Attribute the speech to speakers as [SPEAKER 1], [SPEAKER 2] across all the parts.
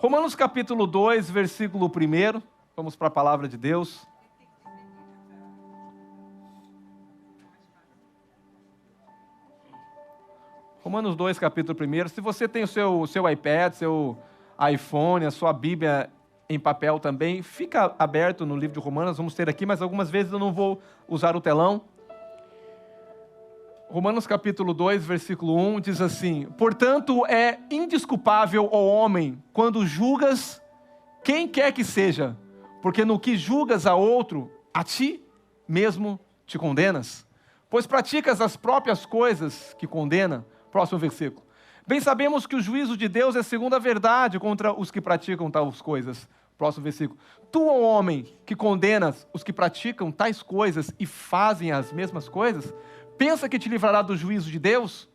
[SPEAKER 1] Romanos capítulo 2, versículo 1. Vamos para a palavra de Deus. Romanos 2, capítulo 1. Se você tem o seu iPad, seu iPhone, a sua Bíblia em papel também, fica aberto no livro de Romanos. Vamos ter aqui, mas algumas vezes eu não vou usar o telão. Romanos capítulo 2, versículo 1 diz assim: portanto é indesculpável, ó homem, quando julgas quem quer que seja, porque no que julgas a outro, a ti mesmo te condenas, pois praticas as próprias coisas que condena. Próximo versículo. Bem sabemos que o juízo de Deus é segundo a verdade contra os que praticam tais coisas. Próximo versículo. Tu, ó homem, que condenas os que praticam tais coisas e fazem as mesmas coisas, pensa que te livrará do juízo de Deus?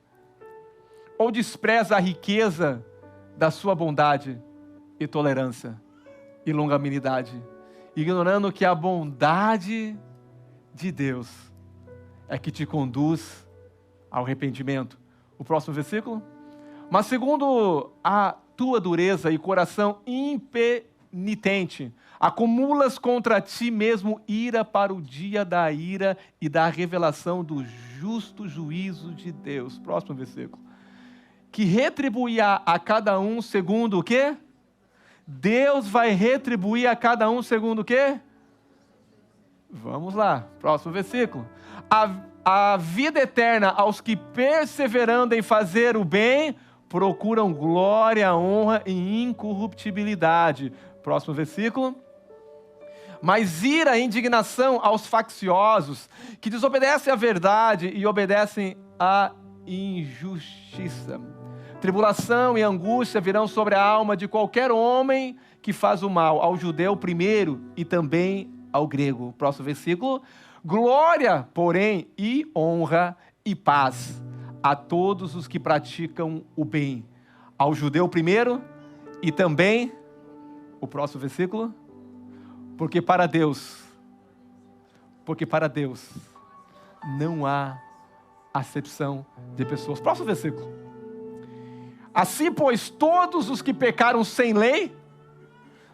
[SPEAKER 1] Ou despreza a riqueza da sua bondade e tolerância e longanimidade, ignorando que a bondade de Deus é que te conduz ao arrependimento? O próximo versículo. Mas segundo a tua dureza e coração impenitente, acumulas contra ti mesmo ira para o dia da ira e da revelação do justo juízo de Deus. Próximo versículo. Que retribuirá a cada um segundo o quê? Deus vai retribuir a cada um segundo o quê? Vamos lá, próximo versículo. A vida eterna aos que, perseverando em fazer o bem, procuram glória, honra e incorruptibilidade. Próximo versículo. Mas ira e indignação aos facciosos, que desobedecem à verdade e obedecem à injustiça. Tribulação e angústia virão sobre a alma de qualquer homem que faz o mal, ao judeu primeiro e também ao grego. Próximo versículo. Glória, porém, e honra e paz a todos os que praticam o bem, ao judeu primeiro e também, o próximo versículo, porque para Deus não há acepção de pessoas. Próximo versículo. Assim, pois, todos os que pecaram sem lei,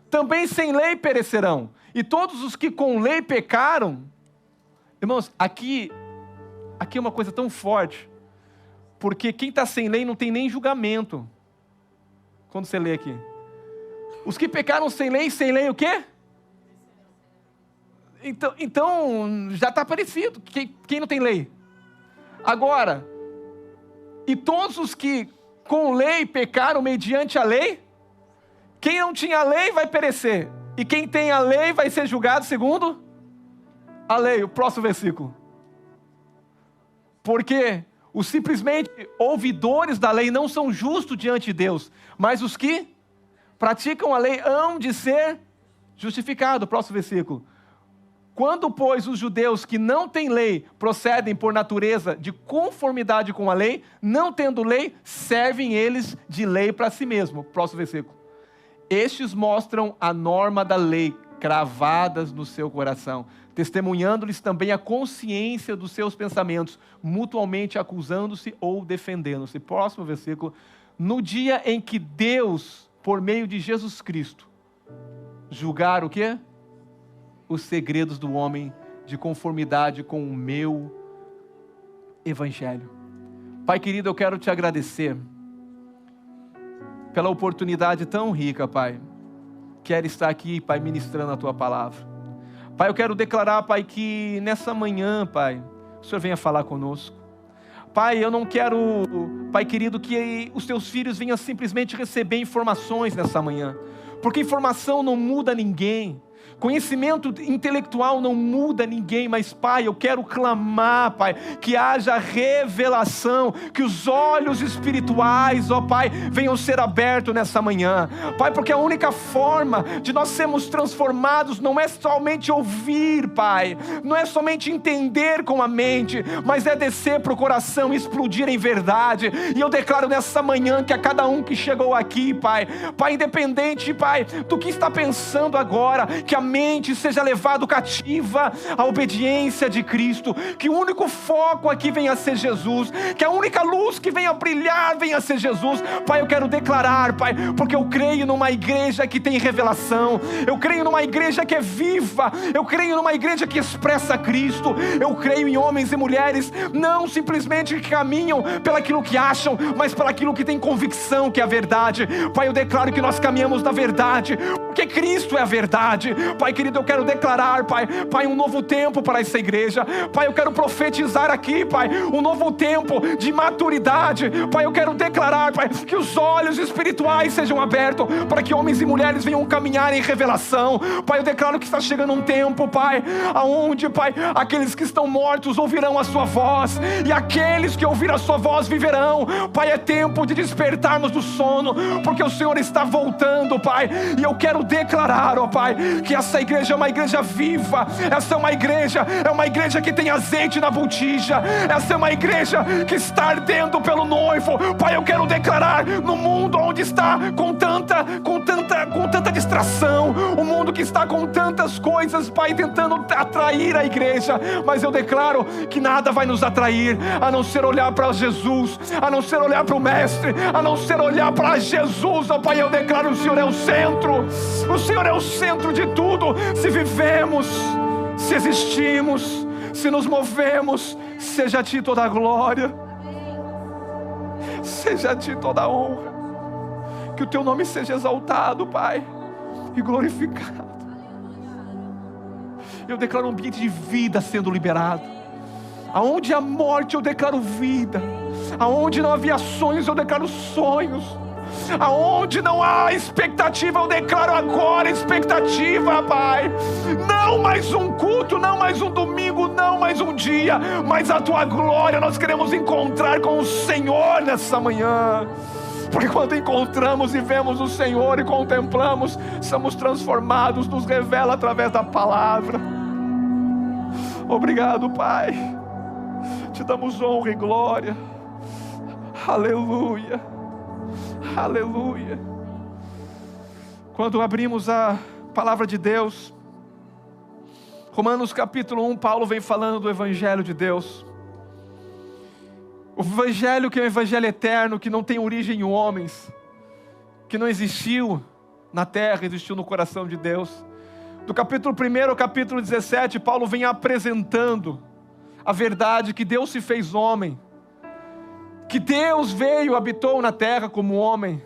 [SPEAKER 1] também sem lei perecerão, e todos os que com lei pecaram. Irmãos, aqui é uma coisa tão forte, porque quem está sem lei não tem nem julgamento, quando você lê aqui. Os que pecaram sem lei o quê? Então já está parecido, quem não tem lei? Agora, e todos os que com lei pecaram mediante a lei, quem não tinha lei vai perecer, e quem tem a lei vai ser julgado segundo a lei. O próximo versículo. Porque os simplesmente ouvidores da lei não são justos diante de Deus, mas os que praticam a lei hão de ser justificados. O próximo versículo. Quando, pois, os judeus que não têm lei procedem por natureza de conformidade com a lei, não tendo lei, servem eles de lei para si mesmo. Próximo versículo. Estes mostram a norma da lei cravadas no seu coração, testemunhando-lhes também a consciência dos seus pensamentos, mutualmente acusando-se ou defendendo-se. Próximo versículo. No dia em que Deus, por meio de Jesus Cristo, julgar o quê? Os segredos do homem de conformidade com o meu evangelho. Pai querido, eu quero te agradecer pela oportunidade tão rica, Pai. Quero estar aqui, Pai, ministrando a Tua palavra. Pai, eu quero declarar, Pai, que nessa manhã, Pai, o Senhor venha falar conosco. Pai, eu não quero, Pai querido, que os Teus filhos venham simplesmente receber informações nessa manhã, porque informação não muda ninguém. Conhecimento intelectual não muda ninguém, mas Pai, eu quero clamar, Pai, que haja revelação, que os olhos espirituais, ó Pai, venham ser abertos nessa manhã, Pai, porque a única forma de nós sermos transformados não é somente ouvir, Pai, não é somente entender com a mente, mas é descer para o coração e explodir em verdade. E eu declaro nessa manhã que a cada um que chegou aqui, Pai, independente, Pai, do que está pensando agora, que a mente seja levada cativa à obediência de Cristo, que o único foco aqui venha a ser Jesus, que a única luz que venha a brilhar venha a ser Jesus. Pai, eu quero declarar, Pai, porque eu creio numa igreja que tem revelação, eu creio numa igreja que é viva, eu creio numa igreja que expressa Cristo, eu creio em homens e mulheres, não simplesmente que caminham pelaquilo que acham, mas pelaquilo que tem convicção que é a verdade. Pai, eu declaro que nós caminhamos na verdade, porque Cristo é a verdade. Pai querido, eu quero declarar, Pai, um novo tempo para essa igreja. Pai, eu quero profetizar aqui, Pai, um novo tempo de maturidade. Pai, eu quero declarar, Pai, que os olhos espirituais sejam abertos, para que homens e mulheres venham caminhar em revelação. Pai, eu declaro que está chegando um tempo, Pai, aonde, Pai, aqueles que estão mortos ouvirão a sua voz, e aqueles que ouviram a sua voz viverão. Pai, é tempo de despertarmos do sono, porque o Senhor está voltando, Pai, e eu quero declarar, ó Pai, que essa igreja é uma igreja viva, essa é uma igreja que tem azeite na botija, essa é uma igreja que está ardendo pelo noivo. Pai, eu quero declarar no mundo onde está com tanta distração, o mundo que está com tantas coisas, Pai, tentando atrair a igreja, mas eu declaro que nada vai nos atrair, a não ser olhar para Jesus, a não ser olhar para o Mestre, a não ser olhar para Jesus. Ó Pai, eu declaro: o Senhor é o centro, o Senhor é o centro de tudo. Se vivemos, se existimos, se nos movemos, seja a Ti toda a glória, seja a Ti toda a honra, que o Teu nome seja exaltado, Pai, e glorificado. Eu declaro um ambiente de vida sendo liberado, aonde há morte eu declaro vida, aonde não havia sonhos eu declaro sonhos, aonde não há expectativa eu declaro agora expectativa, Pai. Não mais um culto, não mais um domingo, não mais um dia, mas a Tua glória nós queremos encontrar com o Senhor nessa manhã, porque quando encontramos e vemos o Senhor e contemplamos, somos transformados, nos revela através da palavra. Obrigado, Pai, Te damos honra e glória. Aleluia, aleluia. Quando abrimos a palavra de Deus, Romanos capítulo 1, Paulo vem falando do Evangelho de Deus. O Evangelho que é um Evangelho eterno, que não tem origem em homens, que não existiu na terra, existiu no coração de Deus. Do capítulo 1 ao capítulo 17, Paulo vem apresentando a verdade que Deus se fez homem, que Deus veio, habitou na terra como homem,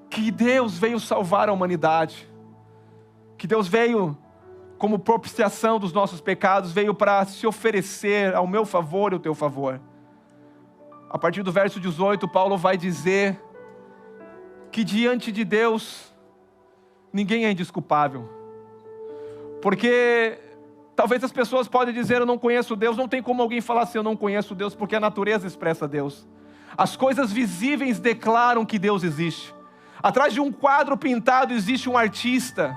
[SPEAKER 1] que Deus veio salvar a humanidade, que Deus veio como propiciação dos nossos pecados, veio para se oferecer ao meu favor e ao teu favor. A partir do verso 18, Paulo vai dizer que diante de Deus ninguém é indesculpável, porque talvez as pessoas podem dizer: eu não conheço Deus. Não tem como alguém falar assim: eu não conheço Deus, porque a natureza expressa Deus. As coisas visíveis declaram que Deus existe. Atrás de um quadro pintado existe um artista.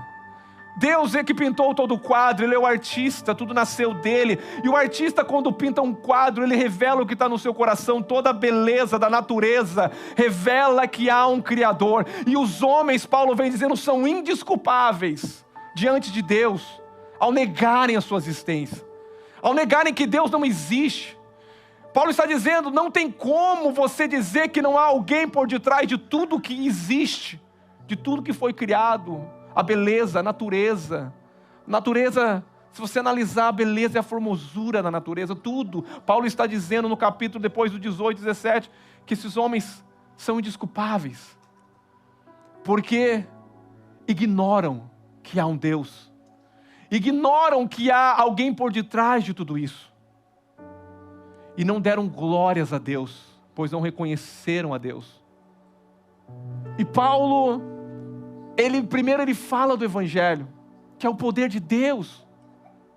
[SPEAKER 1] Deus é que pintou todo o quadro, Ele é o artista, tudo nasceu dele. E o artista, quando pinta um quadro, ele revela o que está no seu coração, toda a beleza da natureza, revela que há um Criador. E os homens, Paulo vem dizendo, são indesculpáveis diante de Deus, ao negarem a sua existência, ao negarem que Deus não existe. Paulo está dizendo: não tem como você dizer que não há alguém por detrás de tudo que existe, de tudo que foi criado. A beleza, a natureza, se você analisar a beleza e a formosura da natureza, tudo. Paulo está dizendo no capítulo depois do 18, 17, que esses homens são indesculpáveis, porque ignoram que há um Deus, ignoram que há alguém por detrás de tudo isso, e não deram glórias a Deus, pois não reconheceram a Deus. E Paulo, primeiro ele fala do Evangelho, que é o poder de Deus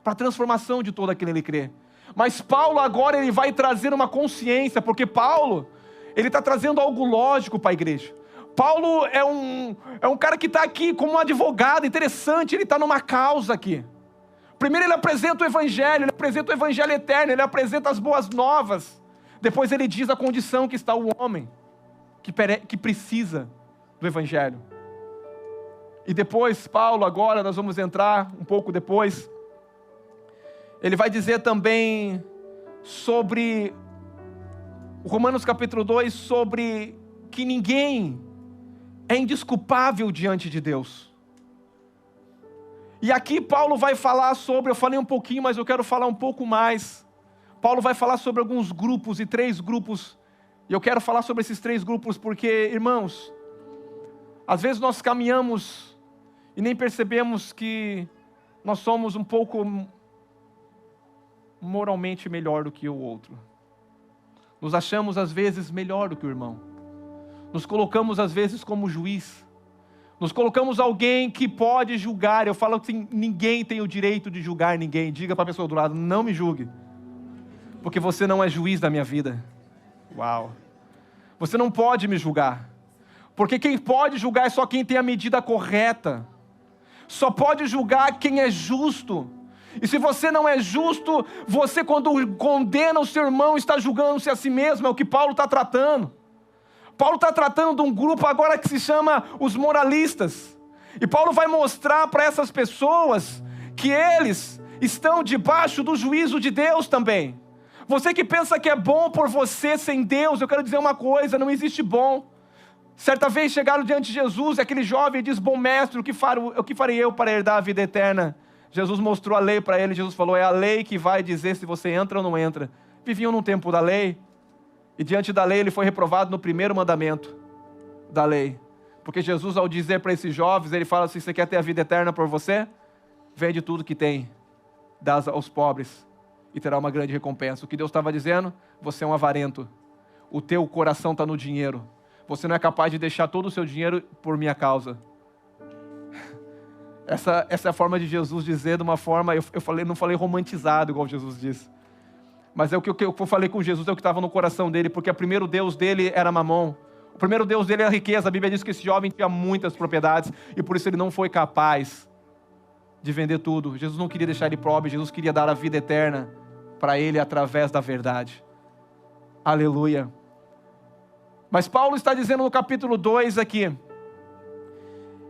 [SPEAKER 1] para a transformação de todo aquele que ele crê. Mas Paulo agora ele vai trazer uma consciência, porque Paulo, ele está trazendo algo lógico para a igreja. Paulo é um cara que está aqui como um advogado, interessante, ele está numa causa aqui. Primeiro ele apresenta o Evangelho, ele apresenta o Evangelho eterno, ele apresenta as boas novas. Depois ele diz a condição que está o homem, que precisa do Evangelho. E depois, Paulo, agora nós vamos entrar um pouco depois, ele vai dizer também sobre, Romanos capítulo 2, sobre que ninguém é indesculpável diante de Deus. E aqui Paulo vai falar sobre, eu falei um pouquinho, mas eu quero falar um pouco mais. Paulo vai falar sobre alguns grupos, e 3 grupos, e eu quero falar sobre esses 3 grupos, porque, irmãos, às vezes nós caminhamos e nem percebemos que nós somos um pouco moralmente melhor do que o outro. Nos achamos às vezes melhor do que o irmão. Nos colocamos às vezes como juiz. Nos colocamos alguém que pode julgar. Eu falo assim, ninguém tem o direito de julgar ninguém. Diga para a pessoa do lado, não me julgue. Porque você não é juiz da minha vida. Uau. Você não pode me julgar. Porque quem pode julgar é só quem tem a medida correta. Só pode julgar quem é justo. E se você não é justo, você quando condena o seu irmão, está julgando-se a si mesmo. É o que Paulo está tratando. Paulo está tratando de um grupo agora que se chama os moralistas. E Paulo vai mostrar para essas pessoas que eles estão debaixo do juízo de Deus também. Você que pensa que é bom por você sem Deus, eu quero dizer uma coisa, não existe bom. Certa vez chegaram diante de Jesus e aquele jovem diz, bom mestre, o que farei eu para herdar a vida eterna? Jesus mostrou a lei para ele, Jesus falou, é a lei que vai dizer se você entra ou não entra. Viviam num tempo da lei, e diante da lei ele foi reprovado no primeiro mandamento da lei. Porque Jesus, ao dizer para esses jovens, ele fala assim, você quer ter a vida eterna por você? Vende tudo que tem, dá aos pobres, e terá uma grande recompensa. O que Deus estava dizendo? Você é um avarento, o teu coração está no dinheiro. Você não é capaz de deixar todo o seu dinheiro por minha causa. Essa é a forma de Jesus dizer de uma forma, não falei romantizado, igual Jesus disse. Mas é o que eu falei com Jesus, é o que estava no coração dele, porque o primeiro Deus dele era Mamon. O primeiro Deus dele era riqueza. A Bíblia diz que esse jovem tinha muitas propriedades, e por isso ele não foi capaz de vender tudo. Jesus não queria deixar ele pobre, Jesus queria dar a vida eterna para ele através da verdade. Aleluia. Mas Paulo está dizendo no capítulo 2 aqui,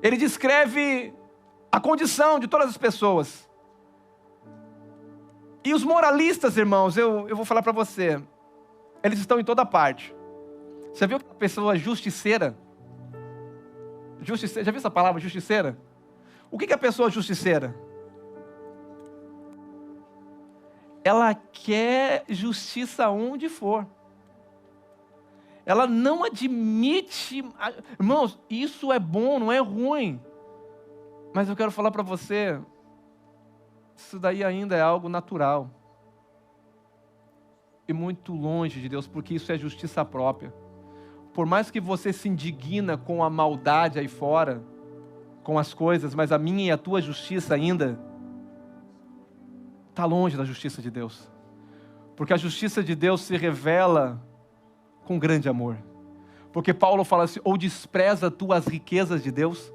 [SPEAKER 1] ele descreve a condição de todas as pessoas. E os moralistas, irmãos, eu vou falar para você, eles estão em toda parte. Você viu a pessoa justiceira? Já viu essa palavra, justiceira? O que é a pessoa justiceira? Ela quer justiça onde for. Ela não admite... Irmãos, isso é bom, não é ruim. Mas eu quero falar para você, isso daí ainda é algo natural. E muito longe de Deus, porque isso é justiça própria. Por mais que você se indigna com a maldade aí fora, com as coisas, mas a minha e a tua justiça ainda está longe da justiça de Deus. Porque a justiça de Deus se revela com grande amor. Porque Paulo fala assim, ou despreza tu as riquezas de Deus,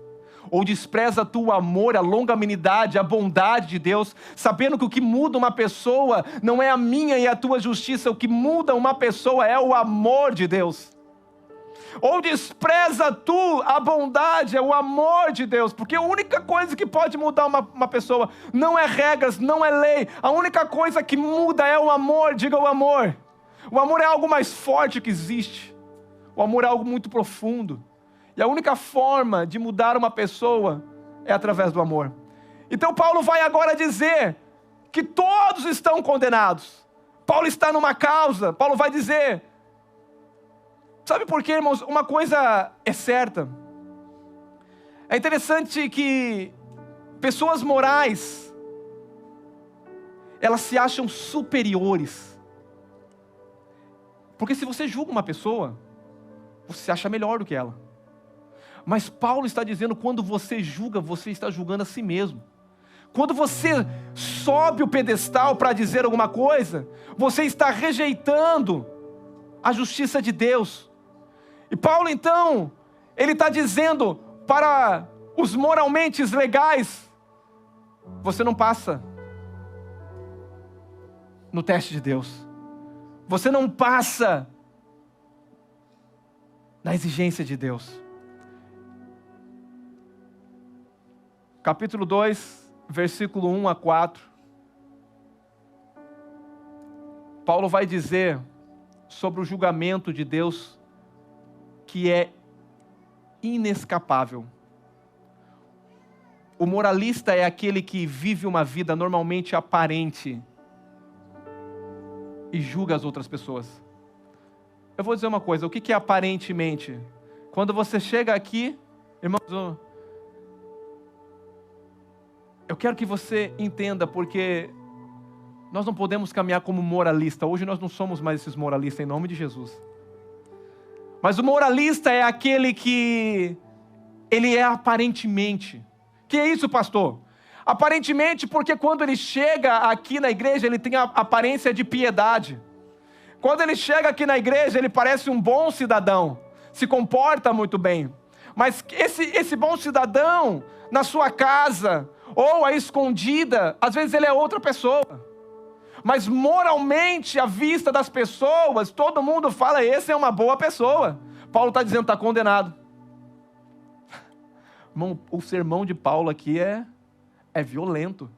[SPEAKER 1] ou despreza tu o amor, a longanimidade, a bondade de Deus, sabendo que o que muda uma pessoa não é a minha e a tua justiça, o que muda uma pessoa é o amor de Deus. Ou despreza tu a bondade, é o amor de Deus, porque a única coisa que pode mudar uma pessoa não é regras, não é lei, a única coisa que muda é o amor, diga o amor. O amor é algo mais forte que existe, o amor é algo muito profundo, e a única forma de mudar uma pessoa é através do amor. Então Paulo vai agora dizer que todos estão condenados. Paulo está numa causa, Paulo vai dizer... Sabe por quê, irmãos? Uma coisa é certa. É interessante que pessoas morais, elas se acham superiores. Porque se você julga uma pessoa, você se acha melhor do que ela. Mas Paulo está dizendo, quando você julga, você está julgando a si mesmo. Quando você sobe o pedestal para dizer alguma coisa, você está rejeitando a justiça de Deus. E Paulo então, ele está dizendo para os moralmente legais, você não passa no teste de Deus. Você não passa na exigência de Deus. capítulo 2, versículo 1 a 4. Paulo vai dizer sobre o julgamento de Deus que é inescapável. O moralista é aquele que vive uma vida normalmente aparente e julga as outras pessoas. Eu vou dizer uma coisa, o que é aparentemente? Quando você chega aqui, irmãos, eu quero que você entenda, porque nós não podemos caminhar como moralista. Hoje nós não somos mais esses moralistas, em nome de Jesus. Mas o moralista é aquele que ele é aparentemente. Que é isso, pastor? Aparentemente, porque quando ele chega aqui na igreja, ele tem a aparência de piedade. Quando ele chega aqui na igreja, ele parece um bom cidadão, se comporta muito bem. Mas esse bom cidadão, na sua casa, ou à escondida, às vezes ele é outra pessoa. Mas moralmente, à vista das pessoas, todo mundo fala, esse é uma boa pessoa. Paulo está dizendo, está condenado. Irmão, o sermão de Paulo aqui é violento.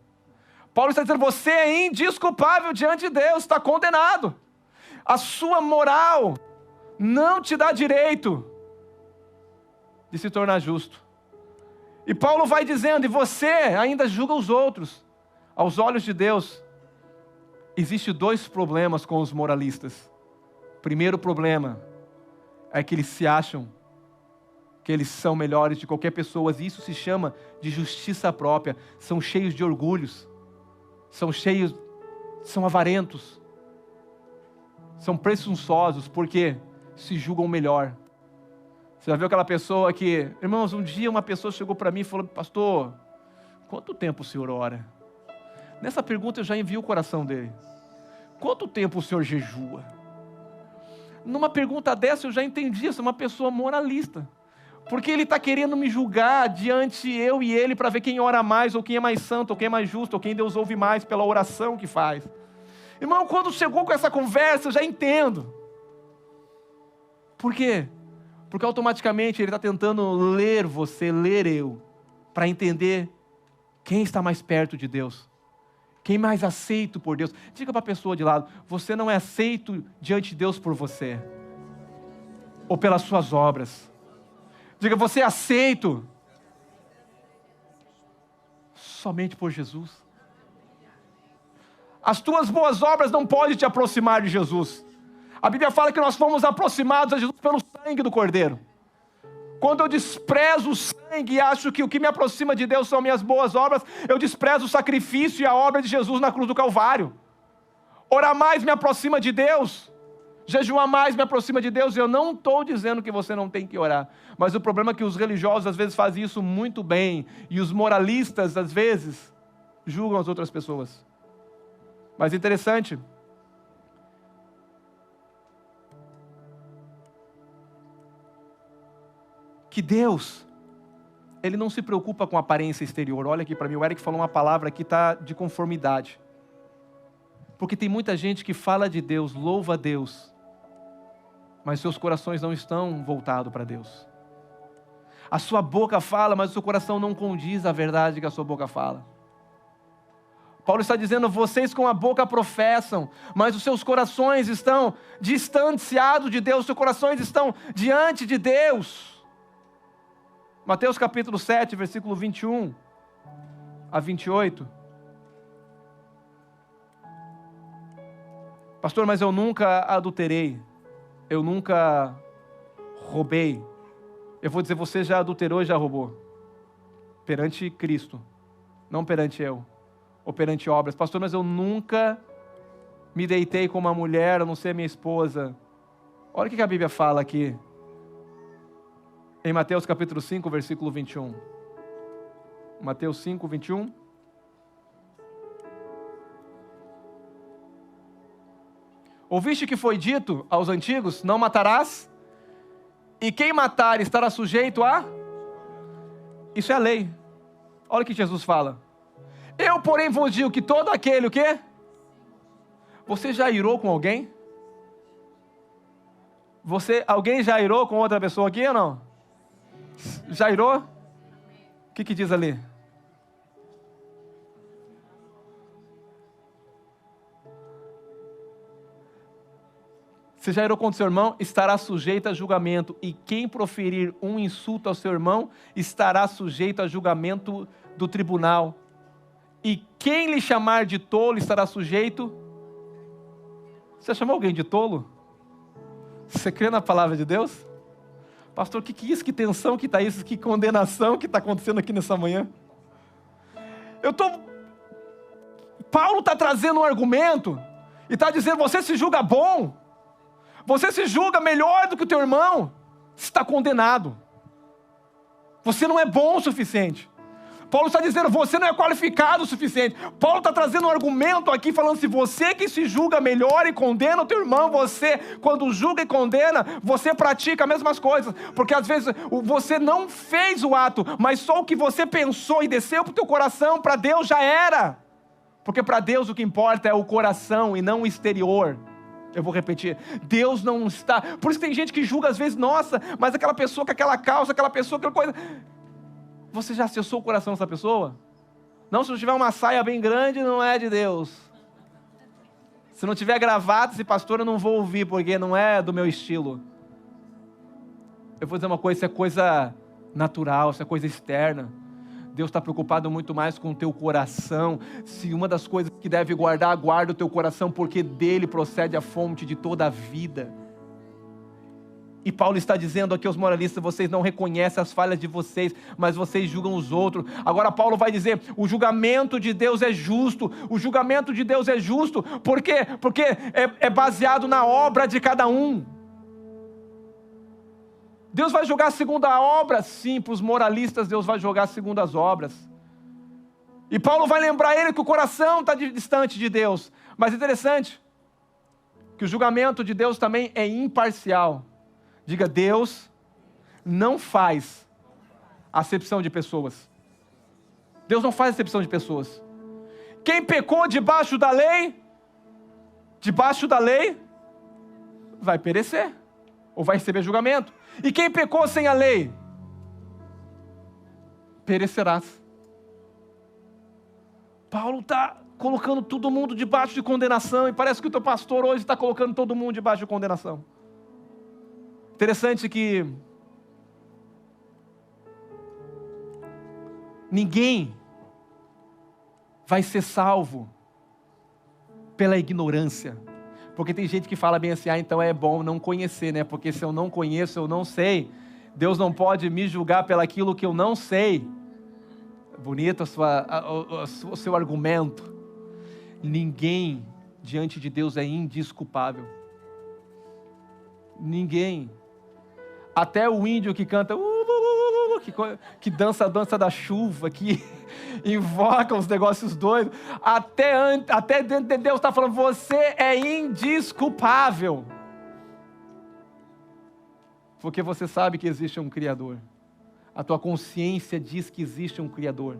[SPEAKER 1] Paulo está dizendo, você é indesculpável diante de Deus, está condenado. A sua moral não te dá direito de se tornar justo. E Paulo vai dizendo, e você ainda julga os outros. Aos olhos de Deus, existem dois problemas com os moralistas. O primeiro problema é que eles se acham que eles são melhores de qualquer pessoa, e isso se chama de justiça própria. São cheios de orgulhos, são avarentos, são presunçosos, porque se julgam melhor. Você já viu aquela pessoa que, irmãos, um dia uma pessoa chegou para mim e falou, pastor, quanto tempo o senhor ora? Nessa pergunta eu já envio o coração dele. Quanto tempo o senhor jejua? Numa pergunta dessa eu já entendi, essa é uma pessoa moralista. Porque ele está querendo me julgar diante eu e ele para ver quem ora mais, ou quem é mais santo, ou quem é mais justo, ou quem Deus ouve mais pela oração que faz. Irmão, quando chegou com essa conversa, eu já entendo. Por quê? Porque automaticamente ele está tentando ler você, ler eu, para entender quem está mais perto de Deus. Quem mais aceito por Deus. Diga para a pessoa de lado, você não é aceito diante de Deus por você, ou pelas suas obras. Diga, você é aceito somente por Jesus. As tuas boas obras não podem te aproximar de Jesus. A Bíblia fala que nós fomos aproximados a Jesus pelo sangue do Cordeiro. Quando eu desprezo o sangue e acho que o que me aproxima de Deus são minhas boas obras, eu desprezo o sacrifício e a obra de Jesus na cruz do Calvário. Orar mais me aproxima de Deus. Jejuar mais me aproxima de Deus. Eu não estou dizendo que você não tem que orar. Mas o problema é que os religiosos às vezes fazem isso muito bem. E os moralistas às vezes julgam as outras pessoas. Mas interessante. Que Deus, Ele não se preocupa com a aparência exterior. Olha aqui para mim, o Eric falou uma palavra que está de conformidade. Porque tem muita gente que fala de Deus, louva a Deus, mas seus corações não estão voltados para Deus. A sua boca fala, mas o seu coração não condiz à verdade que a sua boca fala. Paulo está dizendo, vocês com a boca professam, mas os seus corações estão distanciados de Deus, seus corações estão diante de Deus. Mateus capítulo 7, versículo 21 a 28. Pastor, mas eu nunca adulterei, eu nunca roubei. Eu vou dizer, você já adulterou e já roubou. Perante Cristo, não perante eu, ou perante obras. Pastor, mas eu nunca me deitei com uma mulher, a não ser minha esposa. Olha o que a Bíblia fala aqui. Em Mateus capítulo 5, versículo 21. Mateus 5, 21. Ouviste que foi dito aos antigos, não matarás? E quem matar estará sujeito a? Isso é a lei. Olha o que Jesus fala. Eu, porém, vos digo que todo aquele, o quê? Você já irou com alguém? Alguém já irou com outra pessoa aqui ou não? Já irou? O que diz ali? Você já irou contra o seu irmão? Estará sujeito a julgamento. E quem proferir um insulto ao seu irmão estará sujeito a julgamento do tribunal. E quem lhe chamar de tolo estará sujeito... Você já chamou alguém de tolo? Você crê na palavra de Deus? Pastor, o que é isso? Que tensão que está isso? Que condenação que está acontecendo aqui nessa manhã? Paulo está trazendo um argumento e está dizendo, você se julga bom, você se julga melhor do que o teu irmão, você está condenado. Você não é bom o suficiente. Paulo está dizendo, você não é qualificado o suficiente. Paulo está trazendo um argumento aqui, falando, se você que se julga melhor e condena o teu irmão, você, quando julga e condena, você pratica as mesmas coisas. Porque às vezes você não fez o ato, mas só o que você pensou e desceu para o teu coração, para Deus já era. Porque para Deus o que importa é o coração e não o exterior. Eu vou repetir, Deus não está... Por isso tem gente que julga às vezes, nossa, mas aquela pessoa com aquela calça, aquela pessoa, aquela coisa... Você já acessou o coração dessa pessoa? Não, se não tiver uma saia bem grande, não é de Deus. Se não tiver gravata, esse pastor eu não vou ouvir, porque não é do meu estilo. Eu vou dizer uma coisa, isso é coisa natural, isso é coisa externa. Deus está preocupado muito mais com o teu coração. Se uma das coisas que deve guardar, guarda o teu coração, porque dele procede a fonte de toda a vida. E Paulo está dizendo aqui aos moralistas, vocês não reconhecem as falhas de vocês, mas vocês julgam os outros. Agora Paulo vai dizer, o julgamento de Deus é justo. O julgamento de Deus é justo. Por quê? Porque é baseado na obra de cada um. Deus vai julgar segundo a obra? Sim, para os moralistas Deus vai julgar segundo as obras. E Paulo vai lembrar ele que o coração está distante de Deus. Mas é interessante que o julgamento de Deus também é imparcial. Diga, Deus não faz acepção de pessoas. Deus não faz acepção de pessoas. Quem pecou debaixo da lei, vai perecer, ou vai receber julgamento. E quem pecou sem a lei, perecerás. Paulo está colocando todo mundo debaixo de condenação, e parece que o teu pastor hoje está colocando todo mundo debaixo de condenação. Interessante que ninguém vai ser salvo pela ignorância. Porque tem gente que fala bem assim, então é bom não conhecer, né? Porque se eu não conheço, eu não sei. Deus não pode me julgar pelaquilo que eu não sei. Bonito o seu argumento. Ninguém diante de Deus é indesculpável. Ninguém. Até o índio que canta, que dança a dança da chuva, que invoca os negócios doidos, até dentro de Deus está falando, você é indesculpável. Porque você sabe que existe um Criador. A tua consciência diz que existe um Criador.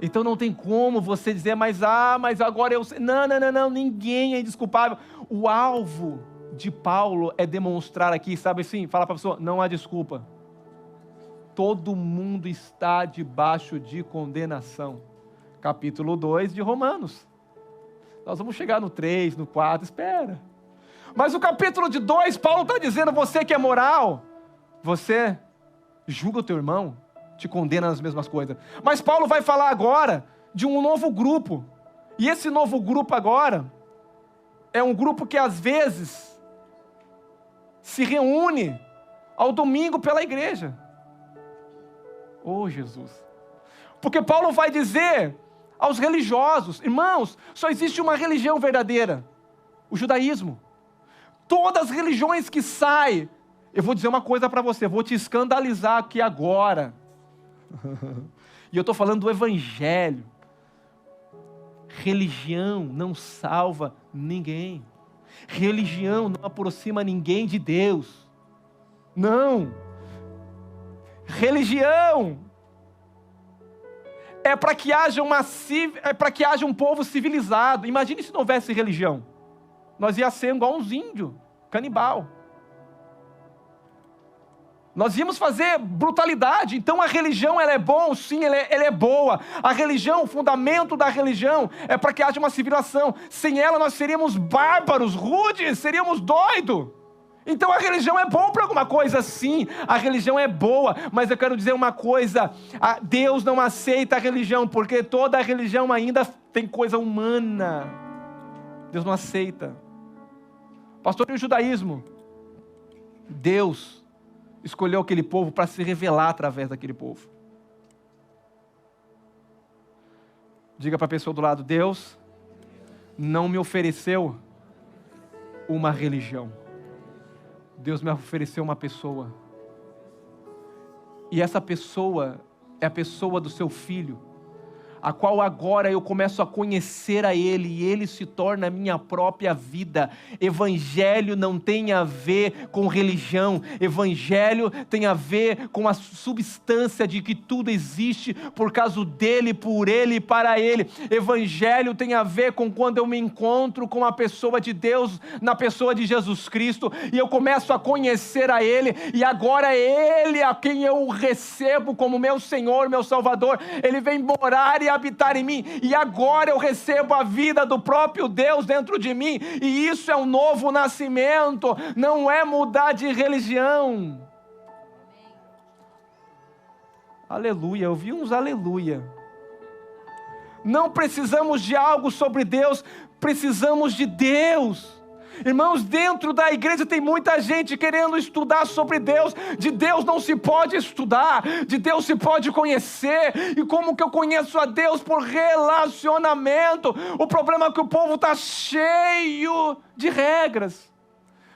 [SPEAKER 1] Então não tem como você dizer, mas agora eu sei. Não, ninguém é indesculpável. O alvo de Paulo é demonstrar aqui, sabe assim, falar para a pessoa, não há desculpa. Todo mundo está debaixo de condenação. Capítulo 2 de Romanos. Nós vamos chegar no 3, no 4, espera. Mas o capítulo de 2, Paulo está dizendo, você que é moral, você julga o teu irmão, te condena nas mesmas coisas. Mas Paulo vai falar agora de um novo grupo. E esse novo grupo agora é um grupo que às vezes se reúne ao domingo pela igreja. Oh, Jesus. Porque Paulo vai dizer aos religiosos, irmãos, só existe uma religião verdadeira, o judaísmo. Todas as religiões que saem, eu vou dizer uma coisa para você, vou te escandalizar aqui agora. E eu estou falando do evangelho. Religião não salva ninguém. Religião não aproxima ninguém de Deus. Não. Religião é para que haja um povo civilizado. Imagine se não houvesse religião. Nós ia ser igual uns índios, canibal. Nós íamos fazer brutalidade. Então a religião, ela é bom? Sim, ela é boa. A religião, o fundamento da religião é para que haja uma civilização. Sem ela nós seríamos bárbaros, rudes, seríamos doidos. Então a religião é boa para alguma coisa? Sim, a religião é boa. Mas eu quero dizer uma coisa, Deus não aceita a religião, porque toda a religião ainda tem coisa humana. Deus não aceita. Pastor, e o judaísmo? Deus escolheu aquele povo para se revelar através daquele povo. Diga para a pessoa do lado: Deus não me ofereceu uma religião. Deus me ofereceu uma pessoa. E essa pessoa é a pessoa do seu filho, a qual agora eu começo a conhecer a Ele, e Ele se torna a minha própria vida. Evangelho não tem a ver com religião, Evangelho tem a ver com a substância de que tudo existe por causa dEle, por Ele e para Ele. Evangelho tem a ver com quando eu me encontro com a pessoa de Deus, na pessoa de Jesus Cristo, e eu começo a conhecer a Ele, e agora é Ele a quem eu recebo como meu Senhor, meu Salvador. Ele vem morar e habitar em mim, e agora eu recebo a vida do próprio Deus dentro de mim, e isso é um novo nascimento, não é mudar de religião. Aleluia, eu vi uns aleluia. Não precisamos de algo sobre Deus, precisamos de Deus. Irmãos, dentro da igreja tem muita gente querendo estudar sobre Deus. De Deus não se pode estudar, de Deus se pode conhecer. E como que eu conheço a Deus? Por relacionamento. O problema é que o povo está cheio de regras.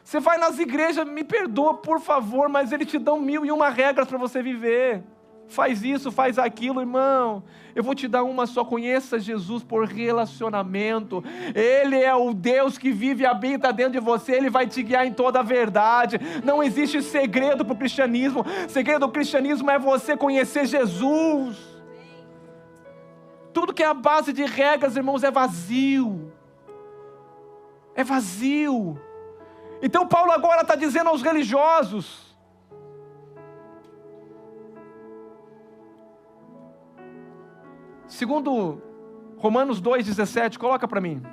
[SPEAKER 1] Você vai nas igrejas, me perdoa por favor, mas eles te dão 1001 regras para você viver. Faz isso, faz aquilo, irmão. Eu vou te dar uma só: conheça Jesus por relacionamento. Ele é o Deus que vive e habita dentro de você. Ele vai te guiar em toda a verdade. Não existe segredo para o cristianismo. O segredo do cristianismo é você conhecer Jesus. Tudo que é a base de regras, irmãos, é vazio. É vazio. Então Paulo agora está dizendo aos religiosos: segundo Romanos 2,17, coloca para mim.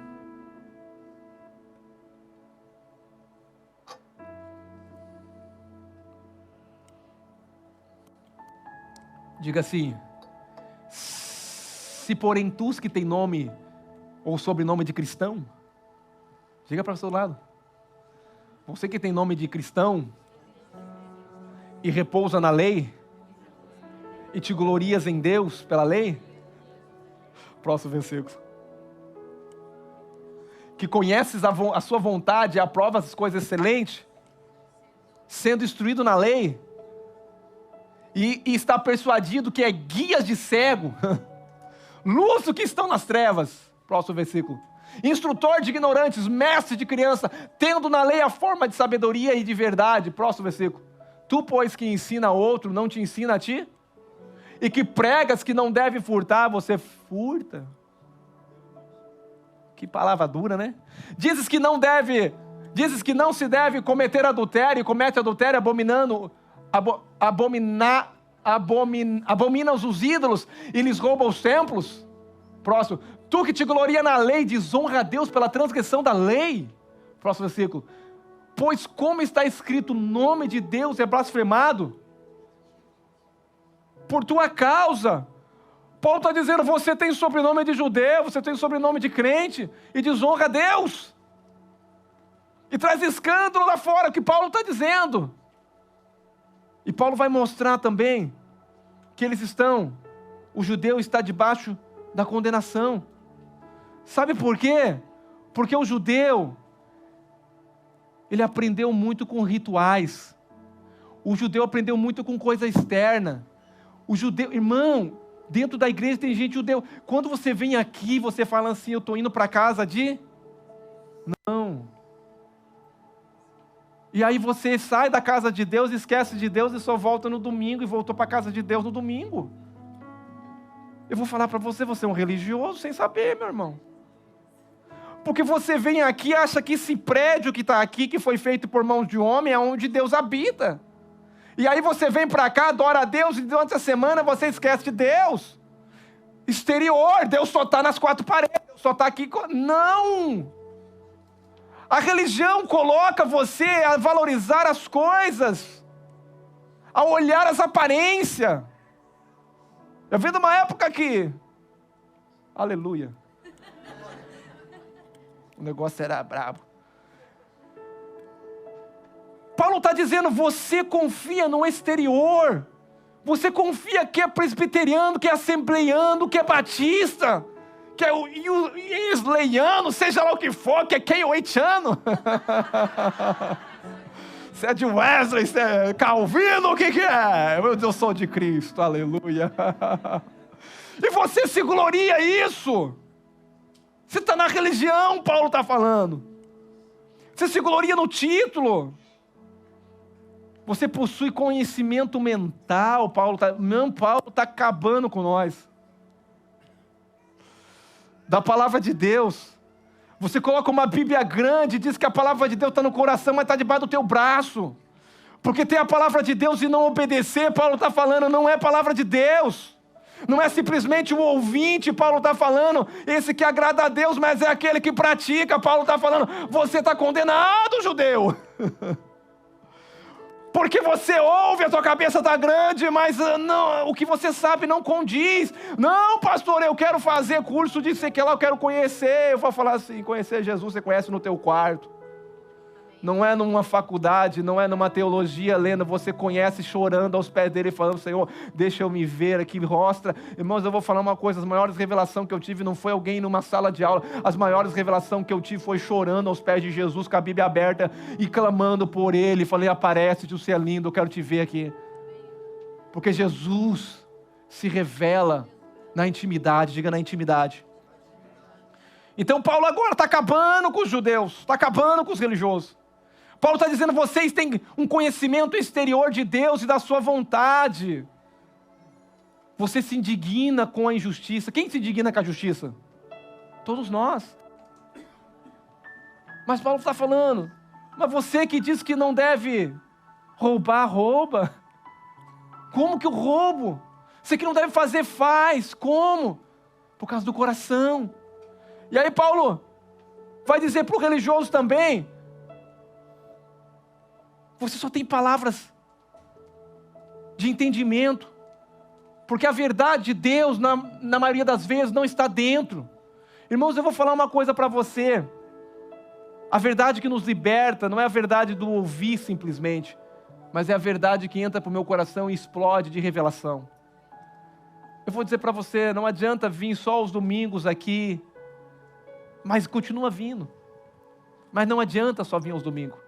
[SPEAKER 1] Diga assim: se porém tu que tem nome ou sobrenome de cristão, diga para o seu lado, você que tem nome de cristão e repousa na lei e te glorias em Deus pela lei. Próximo versículo. Que conheces a sua vontade e aprovas as coisas excelentes, sendo instruído na lei, e está persuadido que é guias de cego, luz que estão nas trevas. Próximo versículo. Instrutor de ignorantes, mestre de criança, tendo na lei a forma de sabedoria e de verdade. Próximo versículo. Tu, pois, que ensina a outro, não te ensina a ti? E que pregas que não deve furtar, você furta. Que palavra dura, né? Dizes que não se deve cometer adultério, e comete adultério abominas os ídolos e lhes rouba os templos. Próximo. Tu que te gloria na lei, desonra a Deus pela transgressão da lei. Próximo versículo. Pois como está escrito, o nome de Deus é blasfemado por tua causa. Paulo está dizendo: você tem sobrenome de judeu, você tem sobrenome de crente, e desonra a Deus, e traz escândalo lá fora, que Paulo está dizendo. E Paulo vai mostrar também que o judeu está debaixo da condenação. Sabe por quê? Porque o judeu, ele aprendeu muito com rituais, o judeu aprendeu muito com coisa externa. O judeu, irmão, dentro da igreja tem gente judeu. Quando você vem aqui, você fala assim: eu estou indo para casa de... Não. E aí você sai da casa de Deus, esquece de Deus e só volta no domingo, e voltou para a casa de Deus no domingo. Eu vou falar para você: você é um religioso sem saber, meu irmão. Porque você vem aqui e acha que esse prédio que está aqui, que foi feito por mãos de homem, é onde Deus habita. E aí você vem para cá, adora a Deus, e durante a semana você esquece de Deus. Exterior, Deus só está nas quatro paredes, Deus só está aqui. Não! A religião coloca você a valorizar as coisas, a olhar as aparências. Eu vi numa época que, aleluia, o negócio era brabo. Paulo está dizendo, você confia no exterior, você confia que é presbiteriano, que é assembleiano, que é batista, que é isleiano, seja lá o que for, que é keioitiano. Você é de Wesley, você é Calvino, o que é? Eu sou de Cristo, aleluia. E você se gloria isso. Você está na religião, Paulo está falando. Você se gloria no título. Você possui conhecimento mental, Paulo está acabando com nós. Da palavra de Deus. Você coloca uma Bíblia grande e diz que a palavra de Deus está no coração, mas está debaixo do teu braço. Porque tem a palavra de Deus e não obedecer, Paulo está falando, não é palavra de Deus. Não é simplesmente o ouvinte, Paulo está falando, esse que agrada a Deus, mas é aquele que pratica, Paulo está falando, você está condenado, judeu. Porque você ouve, a tua cabeça está grande, mas não, o que você sabe não condiz. Não, pastor, eu quero fazer curso de sei que lá, eu quero conhecer. Eu vou falar assim, conhecer Jesus você conhece no teu quarto. Não é numa faculdade, não é numa teologia lendo, você conhece chorando aos pés dele, falando, Senhor, deixa eu me ver aqui, mostra. Irmãos, eu vou falar uma coisa, as maiores revelações que eu tive não foi alguém numa sala de aula, as maiores revelações que eu tive foi chorando aos pés de Jesus, com a Bíblia aberta e clamando por ele, falei, aparece, você é lindo, eu quero te ver aqui. Porque Jesus se revela na intimidade, diga na intimidade. Então Paulo agora está acabando com os judeus, está acabando com os religiosos. Paulo está dizendo, vocês têm um conhecimento exterior de Deus e da sua vontade. Você se indigna com a injustiça. Quem se indigna com a justiça? Todos nós. Mas Paulo está falando, mas você que diz que não deve roubar, rouba. Como que eu roubo? Você que não deve fazer, faz. Como? Por causa do coração. E aí Paulo vai dizer para o religioso também, você só tem palavras de entendimento, porque a verdade de Deus, na maioria das vezes, não está dentro. Irmãos, eu vou falar uma coisa para você, a verdade que nos liberta não é a verdade do ouvir simplesmente, mas é a verdade que entra para o meu coração e explode de revelação. Eu vou dizer para você, não adianta vir só os domingos aqui, mas continua vindo, mas não adianta só vir aos domingos.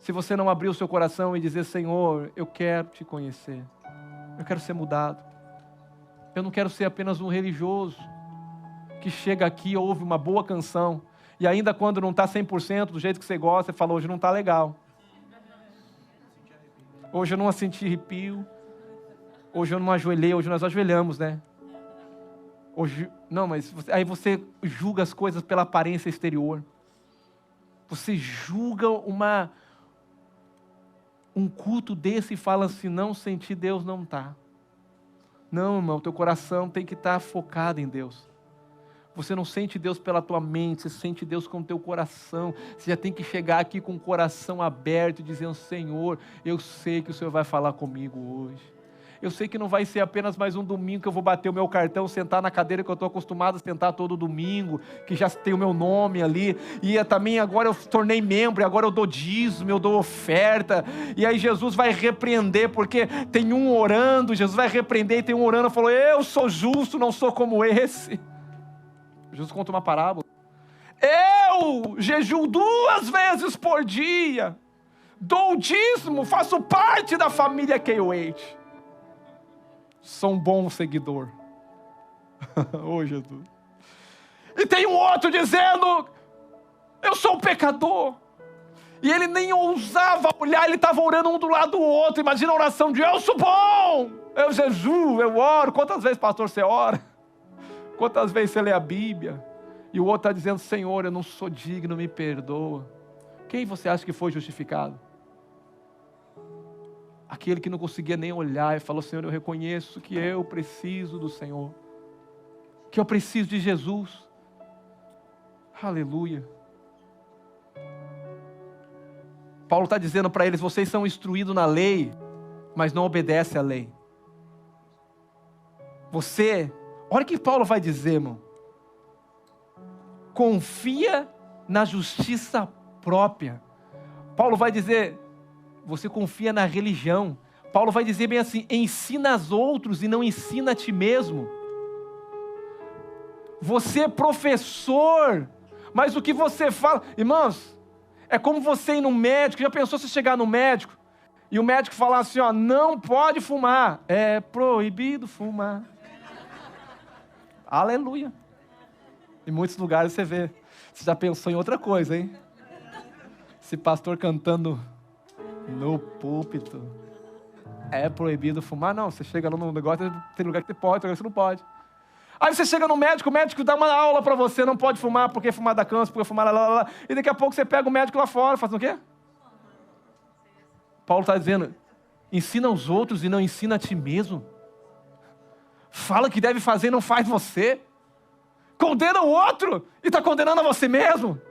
[SPEAKER 1] Se você não abrir o seu coração e dizer, Senhor, eu quero te conhecer. Eu quero ser mudado. Eu não quero ser apenas um religioso que chega aqui, ouve uma boa canção e ainda quando não está 100% do jeito que você gosta, você fala, hoje não está legal. Hoje eu não senti arrepio. Hoje eu não ajoelhei, hoje nós ajoelhamos, né? Hoje, não, mas aí você julga as coisas pela aparência exterior. Você julga um culto desse e fala assim, não senti, Deus não está. Não, irmão, teu coração tem que estar focado em Deus. Você não sente Deus pela tua mente, você sente Deus com o teu coração. Você já tem que chegar aqui com o coração aberto, dizendo, Senhor, eu sei que o Senhor vai falar comigo hoje. Eu sei que não vai ser apenas mais um domingo que eu vou bater o meu cartão, sentar na cadeira que eu estou acostumado a sentar todo domingo, que já tem o meu nome ali, e também agora eu tornei membro, e agora eu dou dízimo, eu dou oferta, e aí Jesus vai repreender, porque tem um orando, Jesus vai repreender, e tem um orando, e falou, eu sou justo, não sou como esse. Jesus conta uma parábola. Eu jejuo 2 vezes por dia, dou dízimo, faço parte da família KOH. Sou um bom seguidor. Oh, Jesus. E tem um outro dizendo, eu sou um pecador. E ele nem ousava olhar, ele estava orando um do lado do outro. Imagina a oração de, eu sou bom, eu jejuo, eu oro. Quantas vezes, pastor, você ora? Quantas vezes você lê a Bíblia? E o outro está dizendo, Senhor, eu não sou digno, me perdoa. Quem você acha que foi justificado? Aquele que não conseguia nem olhar e falou: Senhor, eu reconheço que eu preciso do Senhor, que eu preciso de Jesus. Aleluia. Paulo está dizendo para eles: vocês são instruídos na lei, mas não obedecem à lei. Olha o que Paulo vai dizer, irmão. Confia na justiça própria. Paulo vai dizer: você confia na religião. Paulo vai dizer bem assim: ensina aos outros e não ensina a ti mesmo. Você é professor, mas o que você fala... Irmãos, é como você ir no médico. Já pensou você chegar no médico e o médico falar assim, ó: não pode fumar, é proibido fumar. Aleluia. Em muitos lugares você vê. Você já pensou em outra coisa, hein? Esse pastor cantando no púlpito: é proibido fumar. Não, você chega lá no negócio, tem lugar que você pode, tem lugar que você não pode. Aí você chega no médico, o médico dá uma aula para você: não pode fumar, porque fumar dá câncer, porque fumar lá. E daqui a pouco você pega o médico lá fora, faz o quê? Paulo está dizendo: ensina aos outros e não ensina a ti mesmo. Fala que deve fazer e não faz você. Condena o outro e está condenando a você mesmo.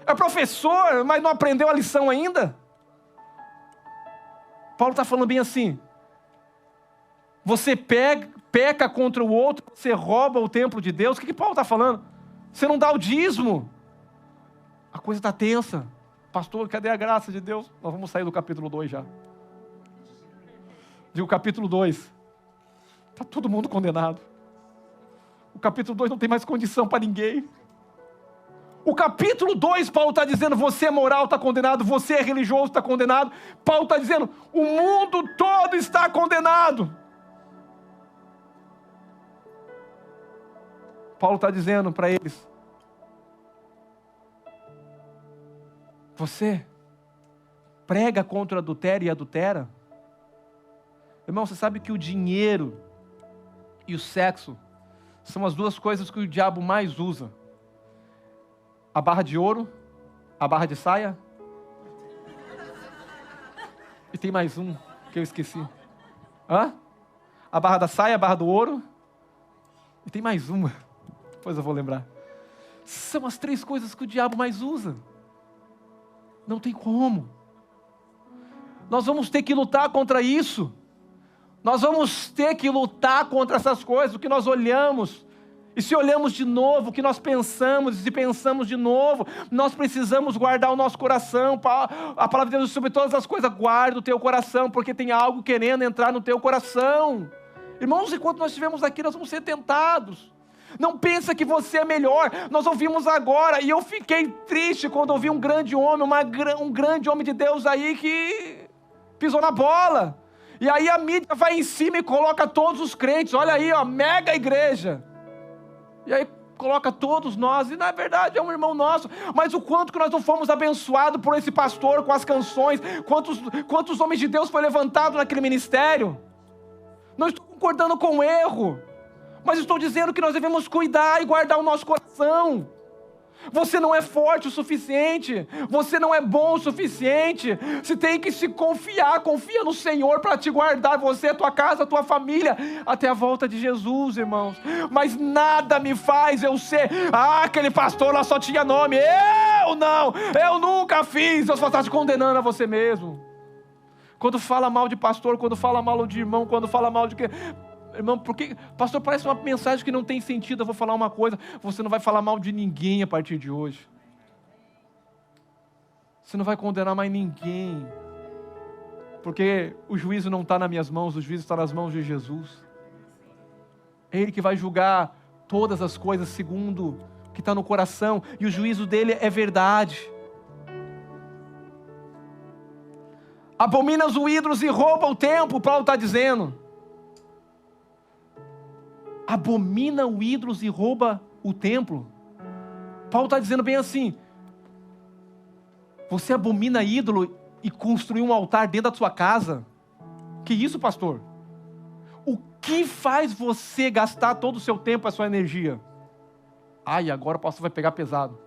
[SPEAKER 1] É professor, mas não aprendeu a lição ainda. Paulo está falando bem assim: você peca contra o outro, você rouba o templo de Deus. O que Paulo está falando? Você não dá o dízimo. A coisa está tensa. Pastor, cadê a graça de Deus? Nós vamos sair do capítulo 2 já. Digo capítulo 2. Está todo mundo condenado. O capítulo 2 não tem mais condição para ninguém. O capítulo 2, Paulo está dizendo: você é moral, está condenado. Você é religioso, está condenado. Paulo está dizendo: o mundo todo está condenado. Paulo está dizendo para eles: você prega contra o adultério e adultera? Irmão, você sabe que o dinheiro e o sexo são as duas coisas que o diabo mais usa. A barra de ouro, a barra de saia. E tem mais um que eu esqueci. A barra da saia, a barra do ouro. E tem mais uma. Depois eu vou lembrar. São as 3 coisas que o diabo mais usa. Não tem como. Nós vamos ter que lutar contra isso. Nós vamos ter que lutar contra essas coisas, o que nós olhamos. E se olhamos de novo, o que nós pensamos, e se pensamos de novo, nós precisamos guardar o nosso coração. A palavra de Deus: sobre todas as coisas, guarda o teu coração, porque tem algo querendo entrar no teu coração. Irmãos, enquanto nós estivermos aqui, nós vamos ser tentados. Não pensa que você é melhor. Nós ouvimos agora, e eu fiquei triste quando ouvi um grande homem, um grande homem de Deus aí que pisou na bola. E aí a mídia vai em cima e coloca todos os crentes. Olha aí, ó, mega igreja. E aí coloca todos nós, e na verdade é um irmão nosso. Mas o quanto que nós não fomos abençoados por esse pastor, com as canções. Quantos homens de Deus foi levantado naquele ministério. Não estou concordando com o erro, mas estou dizendo que nós devemos cuidar e guardar o nosso coração. Você não é forte o suficiente. Você não é bom o suficiente. Você tem que se confiar. Confia no Senhor para te guardar. Você, a tua casa, a tua família, até a volta de Jesus, irmãos. Mas nada me faz eu ser: aquele pastor lá só tinha nome. Eu nunca fiz. Você está se condenando a você mesmo. Quando fala mal de pastor, quando fala mal de irmão, quando fala mal de... Irmão, porque, pastor, parece uma mensagem que não tem sentido. Eu vou falar uma coisa: você não vai falar mal de ninguém a partir de hoje. Você não vai condenar mais ninguém, porque o juízo não está nas minhas mãos, o juízo está nas mãos de Jesus. É Ele que vai julgar todas as coisas segundo o que está no coração, e o juízo dele é verdade. Abomina os ídolos e rouba o templo, Paulo está dizendo. Abomina os ídolos e rouba o templo. Paulo está dizendo bem assim: você abomina ídolo e construiu um altar dentro da sua casa? Que isso, pastor? O que faz você gastar todo o seu tempo, a sua energia? Ai, agora o pastor vai pegar pesado.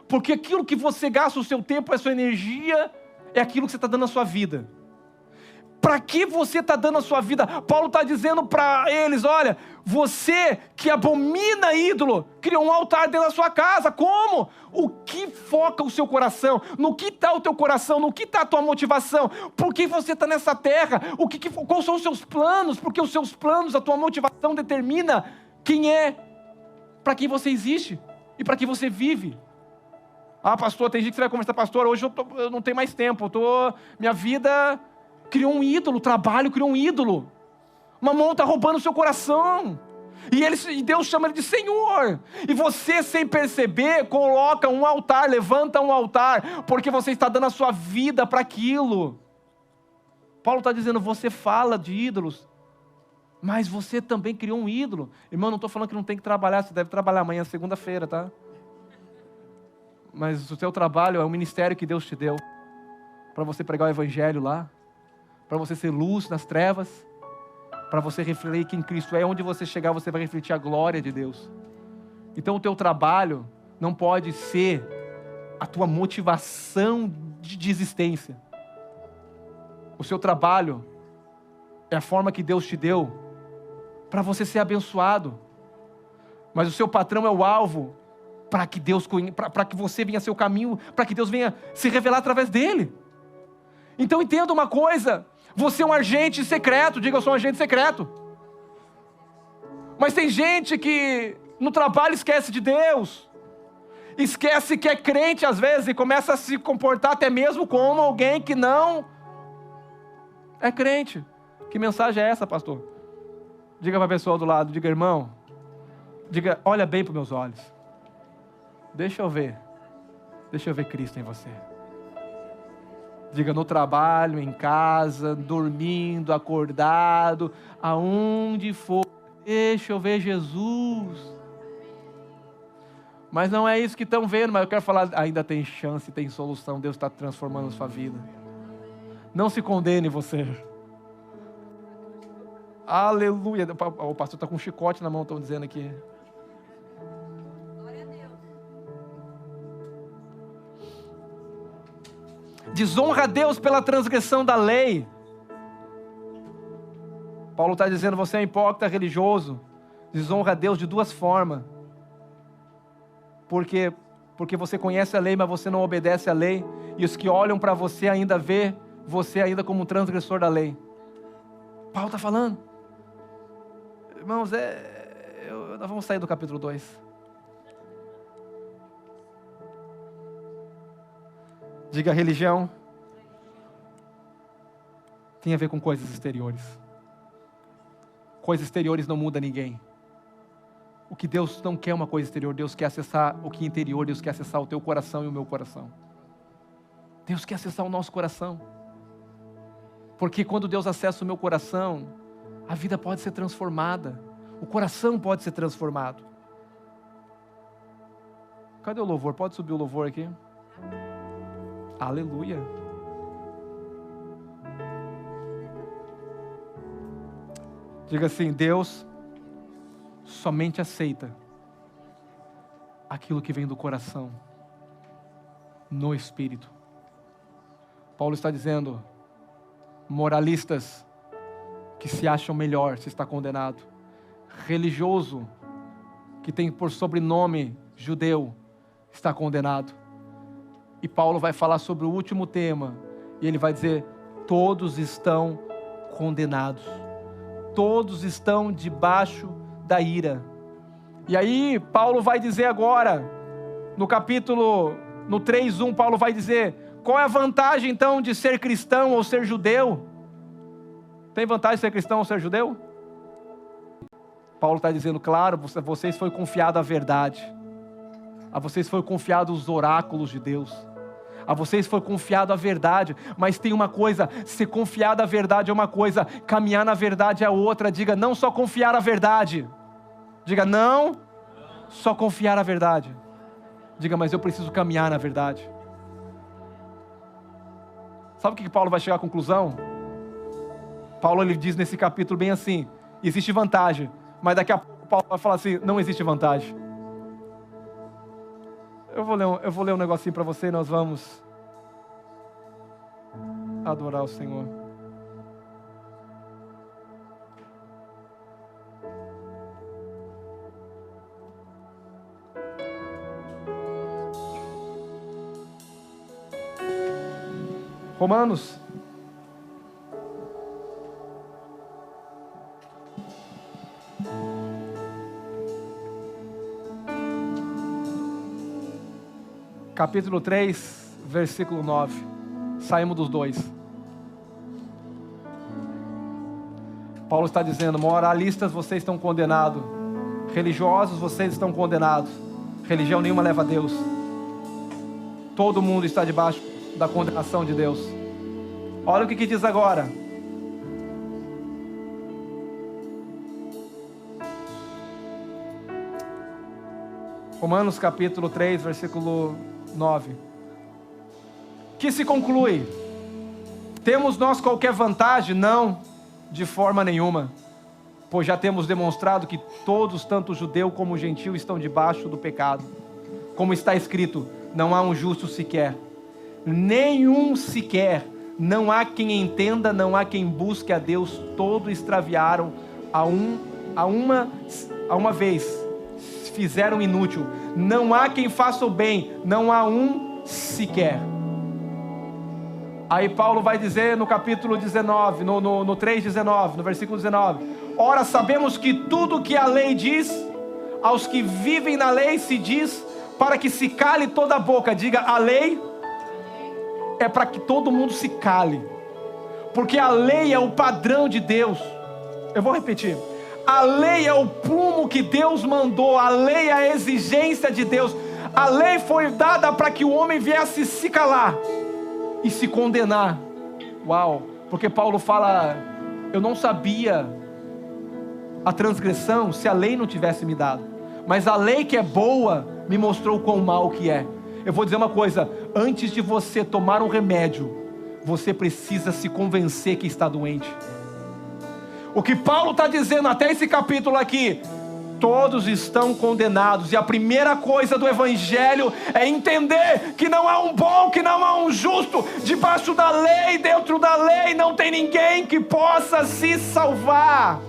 [SPEAKER 1] Porque aquilo que você gasta o seu tempo, a sua energia, é aquilo que você está dando na sua vida. Para que você está dando a sua vida? Paulo está dizendo para eles, olha, você que abomina ídolo, criou um altar dentro da sua casa. Como? O que foca o seu coração? No que está o teu coração? No que está a tua motivação? Por que você está nessa terra? Quais são os seus planos? Porque os seus planos, a tua motivação determina quem é, para quem você existe e para quem você vive. Ah, pastor, tem gente que você vai conversar, pastor, hoje eu não tenho mais tempo, minha vida criou um ídolo, o trabalho criou um ídolo. Mamon está roubando o seu coração. E Deus chama ele de Senhor. E você, sem perceber, coloca um altar, levanta um altar, porque você está dando a sua vida para aquilo. Paulo está dizendo, você fala de ídolos, mas você também criou um ídolo. Irmão, não estou falando que não tem que trabalhar, você deve trabalhar amanhã, segunda-feira, tá? Mas o seu trabalho é o ministério que Deus te deu, para você pregar o evangelho lá, para você ser luz nas trevas, para você refletir quem Cristo é. Onde você chegar, você vai refletir a glória de Deus. Então o teu trabalho não pode ser a tua motivação de existência. O seu trabalho é a forma que Deus te deu para você ser abençoado. Mas o seu patrão é o alvo para que você venha ser o caminho, para que Deus venha se revelar através dele. Então entenda uma coisa, você é um agente secreto, diga eu sou um agente secreto. Mas tem gente que no trabalho esquece de Deus, esquece que é crente às vezes e começa a se comportar até mesmo como alguém que não é crente. Que mensagem é essa, pastor? Diga para a pessoa do lado, diga irmão, diga, olha bem para os meus olhos. Deixa eu ver Cristo em você. Diga no trabalho, em casa, dormindo, acordado, aonde for, deixa eu ver Jesus. Mas não é isso que estão vendo, mas eu quero falar, ainda tem chance, tem solução, Deus está transformando a sua vida. Não se condene você. Aleluia. O pastor está com um chicote na mão, estão dizendo aqui. Desonra a Deus pela transgressão da lei. Paulo está dizendo, você é hipócrita religioso. Desonra a Deus de duas formas. Porque você conhece a lei, mas você não obedece à lei. E os que olham para você ainda vê você ainda como um transgressor da lei. Paulo está falando. Irmãos, nós vamos sair do capítulo 2. Diga, religião tem a ver com coisas exteriores. Coisas exteriores não mudam ninguém. O que Deus não quer é uma coisa exterior. Deus quer acessar o que é interior. Deus quer acessar o teu coração e o meu coração. Deus quer acessar o nosso coração. Porque quando Deus acessa o meu coração, a vida pode ser transformada. O coração pode ser transformado. Cadê o louvor? Pode subir o louvor aqui? Aleluia. Diga assim, Deus somente aceita aquilo que vem do coração, no Espírito. Paulo está dizendo, moralistas que se acham melhor, se está condenado. Religioso, que tem por sobrenome judeu, está condenado. E Paulo vai falar sobre o último tema, e ele vai dizer, todos estão condenados. Todos estão debaixo da ira. E aí, Paulo vai dizer agora, no 3:1, Paulo vai dizer, qual é a vantagem então de ser cristão ou ser judeu? Tem vantagem de ser cristão ou ser judeu? Paulo está dizendo, claro, vocês foi confiado a verdade. A vocês foi confiado os oráculos de Deus. A vocês foi confiado a verdade. Mas tem uma coisa, ser confiado a verdade é uma coisa, caminhar na verdade é outra. Diga, não só confiar a verdade. Diga, não só confiar a verdade. Diga, mas eu preciso caminhar na verdade. Sabe o que Paulo vai chegar à conclusão? Paulo ele diz nesse capítulo bem assim, existe vantagem. Mas daqui a pouco Paulo vai falar assim, não existe vantagem. Eu vou ler um negocinho para você e nós vamos adorar o Senhor. Romanos. Capítulo 3, versículo 9. Saímos dos 2. Paulo está dizendo: moralistas, vocês estão condenados. Religiosos, vocês estão condenados. Religião nenhuma leva a Deus. Todo mundo está debaixo da condenação de Deus. Olha o que diz agora. Romanos capítulo 3, versículo 9. Que se conclui? Temos nós qualquer vantagem? Não, de forma nenhuma. Pois já temos demonstrado que todos, tanto judeu como gentil, estão debaixo do pecado. Como está escrito: não há um justo sequer, nenhum sequer. Não há quem entenda, não há quem busque a Deus. Todos extraviaram a uma vez, fizeram inútil. Não há quem faça o bem, não há um sequer. Aí Paulo vai dizer no capítulo 19, no 3:19, no versículo 19: ora, sabemos que tudo que a lei diz, aos que vivem na lei se diz, para que se cale toda a boca. Diga: a lei é para que todo mundo se cale, porque a lei é o padrão de Deus. Eu vou repetir: a lei é o prumo que Deus mandou, a lei é a exigência de Deus. A lei foi dada para que o homem viesse se calar e se condenar. Uau! Porque Paulo fala: eu não sabia a transgressão se a lei não tivesse me dado, mas a lei que é boa me mostrou quão mal que é. Eu vou dizer uma coisa: antes de você tomar um remédio, você precisa se convencer que está doente. O que Paulo está dizendo até esse capítulo aqui: todos estão condenados. E a primeira coisa do Evangelho é entender que não há um bom, que não há um justo. Debaixo da lei, dentro da lei, não tem ninguém que possa se salvar.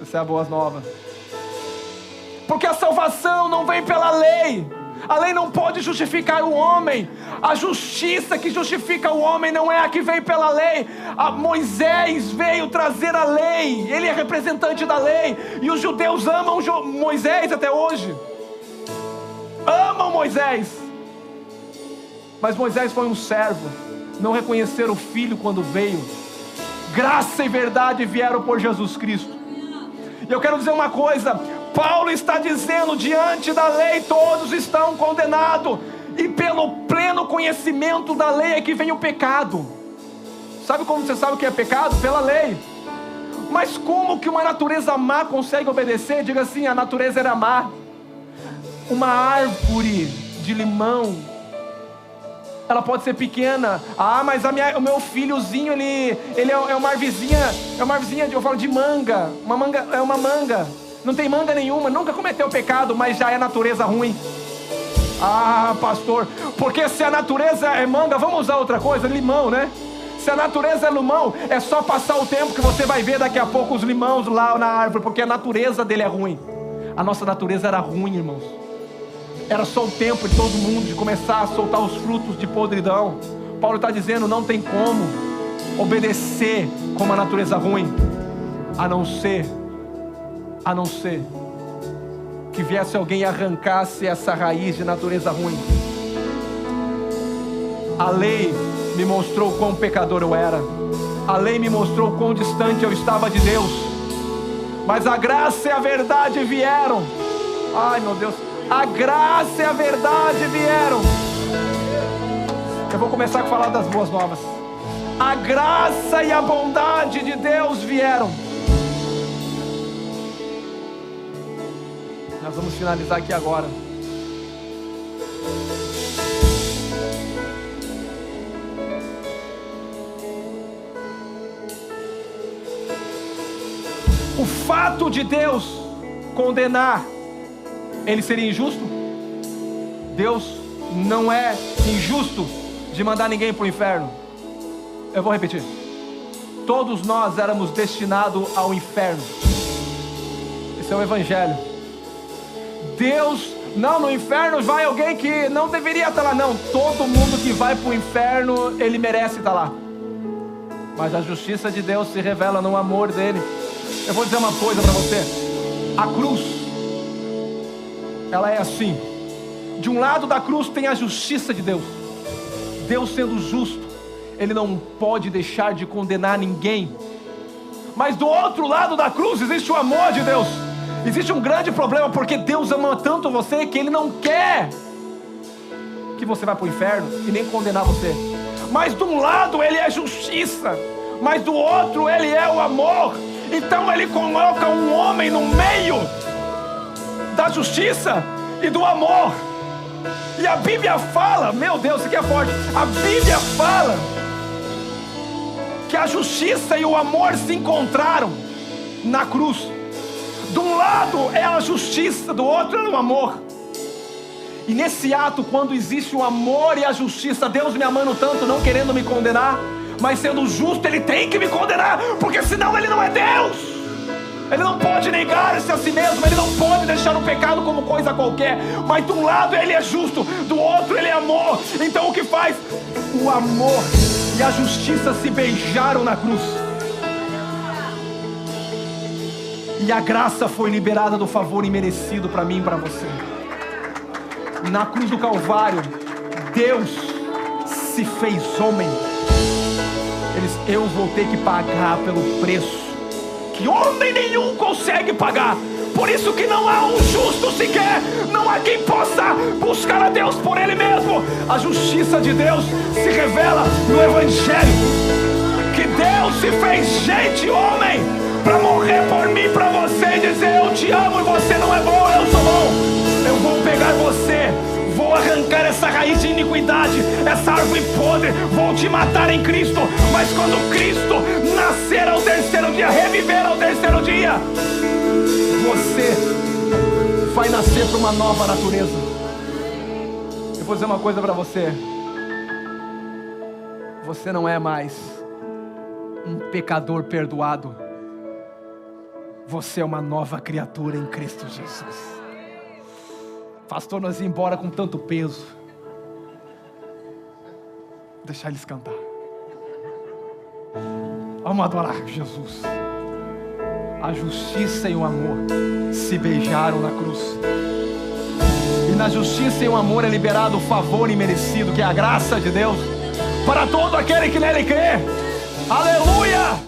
[SPEAKER 1] Essa é a boa nova. Porque a salvação não vem pela lei. A lei não pode justificar o homem. A justiça que justifica o homem não é a que vem pela lei. Moisés veio trazer a lei. Ele é representante da lei. E os judeus amam Moisés até hoje. Amam Moisés. Mas Moisés foi um servo. Não reconheceram o filho quando veio. Graça e verdade vieram por Jesus Cristo. E eu quero dizer uma coisa: Paulo está dizendo, diante da lei todos estão condenados, e pelo pleno conhecimento da lei é que vem o pecado. Sabe como você sabe o que é pecado? Pela lei. Mas como que uma natureza má consegue obedecer? Diga assim: a natureza era má. Uma árvore de limão, ela pode ser pequena. Mas o meu filhozinho, ele é uma arvezinha, eu falo de manga. Uma manga é uma manga. Não tem manga nenhuma, nunca cometeu pecado, mas já é natureza ruim. Pastor, porque se a natureza é manga, vamos usar outra coisa, limão, né? Se a natureza é limão, é só passar o tempo que você vai ver daqui a pouco os limões lá na árvore, porque a natureza dele é ruim. A nossa natureza era ruim, irmãos. Era só o tempo de todo mundo de começar a soltar os frutos de podridão. Paulo está dizendo: não tem como obedecer com uma natureza ruim, a não ser que viesse alguém e arrancasse essa raiz de natureza ruim. A lei me mostrou quão pecador eu era. A lei me mostrou quão distante eu estava de Deus. Mas a graça e a verdade vieram. Ai, meu Deus. A graça e a verdade vieram. Eu vou começar a falar das boas novas. A graça e a bondade de Deus vieram. Nós vamos finalizar aqui agora. O fato de Deus condenar, ele seria injusto? Deus não é injusto de mandar ninguém para o inferno. Eu vou repetir: todos nós éramos destinados ao inferno. Esse é o Evangelho. Deus Não, no inferno vai alguém que não deveria estar lá. Não, todo mundo que vai para o inferno, ele merece estar lá. Mas a justiça de Deus se revela no amor dele. Eu vou dizer uma coisa para você. A cruz, ela é assim. De um lado da cruz tem a justiça de Deus. Deus sendo justo, Ele não pode deixar de condenar ninguém. Mas do outro lado da cruz existe o amor de Deus. Existe um grande problema, porque Deus ama tanto você que Ele não quer que você vá para o inferno e nem condenar você. Mas de um lado Ele é justiça, mas do outro Ele é o amor. Então Ele coloca um homem no meio da justiça e do amor. E a Bíblia fala, meu Deus, isso aqui é forte. A Bíblia fala que a justiça e o amor se encontraram na cruz. De um lado é a justiça, do outro é o amor. E nesse ato, quando existe o amor e a justiça, Deus me amando tanto, não querendo me condenar, mas sendo justo, Ele tem que me condenar, porque senão Ele não é Deus. Ele não pode negar-se a si mesmo, Ele não pode deixar o pecado como coisa qualquer. Mas de um lado Ele é justo, do outro Ele é amor. Então o que faz? O amor e a justiça se beijaram na cruz. E a graça foi liberada do favor imerecido para mim e para você. Na cruz do Calvário, Deus se fez homem. Eu vou ter que pagar pelo preço que homem nenhum consegue pagar. Por isso que não há um justo sequer. Não há quem possa buscar a Deus por Ele mesmo. A justiça de Deus se revela no Evangelho. Que Deus se fez gente, homem, para morrer por mim, para você, e dizer: eu te amo e você não é bom, eu sou bom. Eu vou pegar você, vou arrancar essa raiz de iniquidade, essa árvore podre, vou te matar em Cristo. Mas quando Cristo nascer ao terceiro dia, reviver ao terceiro dia, você vai nascer para uma nova natureza. Eu vou dizer uma coisa para você. Você não é mais um pecador perdoado. Você é uma nova criatura em Cristo Jesus. Pastor, nós ia embora com tanto peso. Deixar eles cantar. Vamos adorar Jesus. A justiça e o amor se beijaram na cruz. E na justiça e o amor é liberado o favor imerecido, que é a graça de Deus, para todo aquele que nele crê. Aleluia!